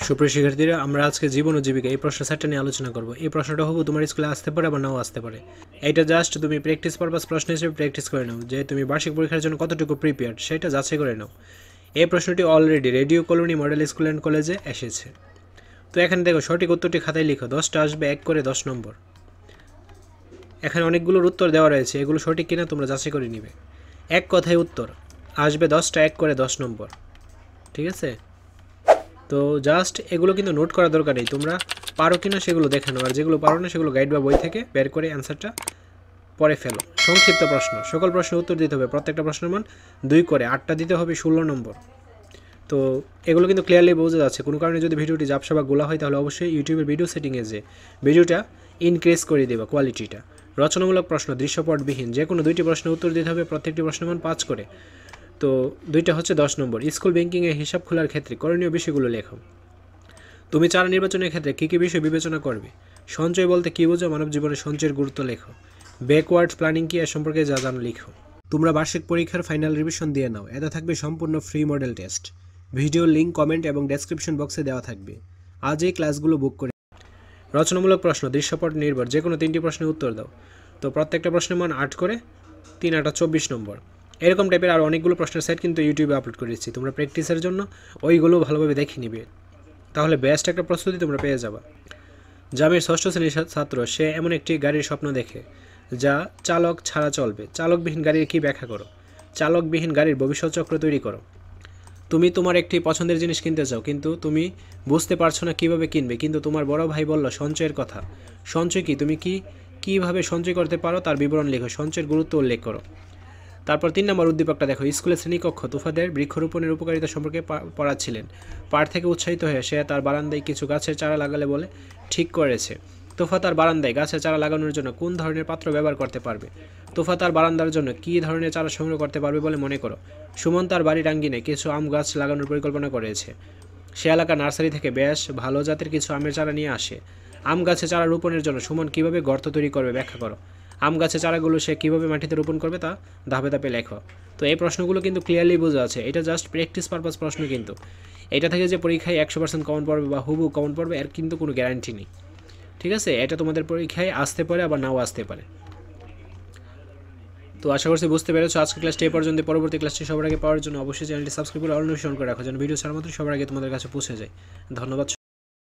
সুপ্রিয় শিক্ষার্থীরা, আমরা আজকে জীবন ও জীবিকা এই প্রশ্ন সেটটা নিয়ে আলোচনা করব। এই প্রশ্নটা হবু তোমার স্কুলে আসতে পারে বা নাও আসতে পারে। এটা জাস্ট তুমি প্র্যাকটিস পারপাস প্রশ্ন হিসেবে প্র্যাকটিস করে নাও যে তুমি বার্ষিক পরীক্ষার জন্য কতটুকু প্রিপেয়ার্ড সেটা যাচাই করে নাও। এই প্রশ্নটি already radio colony model school and কলেজে এসেছে। তো এখানে দেখো, সঠিক উত্তরটি খাতায় লিখো। 10টা আসবে 1 করে 10 নম্বর। এখানে অনেকগুলোর উত্তর দেওয়া রয়েছে, এগুলো সঠিক কিনা তোমরা যাচাই করে নিবে। এক কথায় উত্তর আসবে 10টা 1 করে 10 নম্বর। ঠিক আছে, তো জাস্ট এগুলো কিন্তু নোট করা দরকার নেই, তোমরা পারো কিনা সেগুলো দেখে নাও, আর যেগুলো পারো না সেগুলো গাইড বা বই থেকে বের করে অ্যান্সারটা পরে ফেলো। সংক্ষিপ্ত প্রশ্ন, সকল প্রশ্নের উত্তর দিতে হবে। প্রত্যেকটা প্রশ্নের মান 2 করে, 8টা দিতে হবে 16 নম্বর। তো এগুলো কিন্তু ক্লিয়ারলি বোঝা যাচ্ছে। কোনো কারণে যদি ভিডিওটি ঝাপসা বা গোলা হয় তাহলে অবশ্যই ইউটিউবের ভিডিও সেটিংয়ে যে ভিডিওটা ইনক্রিজ করে দেবে কোয়ালিটিটা। রচনামূলক প্রশ্ন, দৃশ্যপটবিহীন, যে কোনো 2টি প্রশ্নের উত্তর দিতে হবে। প্রত্যেকটি প্রশ্নের মান 5 করে। তো 2টা হচ্ছে 10 নম্বর। স্কুল ব্যাংকিংয়ে হিসাব খোলার ক্ষেত্রে করণীয় বিষয়গুলো লেখো। তুমি চারা নির্বাচনের ক্ষেত্রে কী কী বিষয় বিবেচনা করবে? সঞ্চয় বলতে কী বোঝো? মানব জীবনে সঞ্চয়ের গুরুত্ব লেখো। ব্যাকওয়ার্ড প্ল্যানিং কি, এ সম্পর্কে যা জানো লিখো। তোমরা বার্ষিক পরীক্ষার ফাইনাল রিভিশন দিয়ে নাও। এটা থাকবে সম্পূর্ণ free model test. Video link comment এবং ডেসক্রিপশন বক্সে দেওয়া থাকবে। আজ এই ক্লাসগুলো বুক করে। রচনামূলক প্রশ্ন, দৃশ্যপট নির্ভর, যে কোনো 3টি প্রশ্নের উত্তর দাও। তো প্রত্যেকটা প্রশ্নের মান 8 করে, 3 8 24 নম্বর। এরকম টাইপের আর অনেকগুলো প্রশ্নের সেট কিন্তু ইউটিউবে আপলোড করেছি, তোমরা প্র্যাকটিসের জন্য ওইগুলো ভালোভাবে দেখে নিবে, তাহলে বেস্ট একটা প্রস্তুতি তোমরা পেয়ে যাবা। জামির 6ষ্ঠ শ্রেণীর ছাত্র, সে এমন একটি গাড়ির স্বপ্ন দেখে যা চালক ছাড়া চলবে। চালকবিহীন গাড়ির কি ব্যাখ্যা করো? চালকবিহীন গাড়ির ভবিষ্যৎ চক্র তৈরি করো। তুমি তোমার একটি পছন্দের জিনিস কিনতে চাও, কিন্তু তুমি বুঝতে পারছো না কিভাবে কিনবে, কিন্তু তোমার বড় ভাই বলল সঞ্চয়ের কথা। সঞ্চয় কি, তুমি কিভাবে সঞ্চয় করতে পারো তার বিবরণ লেখো। সঞ্চয়ের গুরুত্ব উল্লেখ করো। তারপর 3 নম্বর উদ্দীপকটা দেখো। স্কুলের শ্রেণীকক্ষ তুফাদের বৃক্ষরোপণের উপকারিতা সম্পর্কে পড়াচ্ছিলেন। পাঠ থেকে উৎসাহিত হয়ে সে তার বারান্দায় কিছু গাছের চারা লাগালে বলে ঠিক করেছে। তোফা তার বারান্দায় গাছের চারা লাগানোর জন্য কোন ধরনের পাত্র ব্যবহার করতে পারবে? তোফা তার বারান্দার জন্য কী ধরনের চারা সংগ্রহ করতে পারবে বলে মনে করো? সুমন তার বাড়ির আঙ্গিনে কিছু আম গাছ লাগানোর পরিকল্পনা করেছে। সে এলাকা নার্সারি থেকে বেশ ভালো জাতের কিছু আমের চারা নিয়ে আসে। আম গাছে চারা রোপণের জন্য সুমন কীভাবে গর্ত তৈরি করবে ব্যাখ্যা করো। আম গাছের চারাগুলো সে কীভাবে মাটিতে রোপণ করবে তা ধাপে ধাপে লেখো। তো এই প্রশ্নগুলো কিন্তু ক্লিয়ারলি বোঝা আছে, এটা জাস্ট প্র্যাকটিস পারপাস প্রশ্ন, কিন্তু এটা থেকে যে পরীক্ষায় 100% কমন পড়বে বা হুবু কমন পড়বে এর কিন্তু কোনো গ্যারান্টি নেই। ঠিক আছে, এটা তোমাদের পরীক্ষায় আসতে পারে আবার নাও আসতে পারে। তো আশা করছি বুঝতে পেরেছো। আজকের ক্লাসটি এই পর্যন্ত। পরবর্তী ক্লাসটি সবার আগে পাওয়ার জন্য অবশ্যই চ্যানেলটি সাবস্ক্রাইব করে অল নোটিফিকেশন করে রাখো, যেন ভিডিও ছাড়া মাত্র সবার আগে তোমাদের কাছে পৌঁছে যায়। ধন্যবাদ।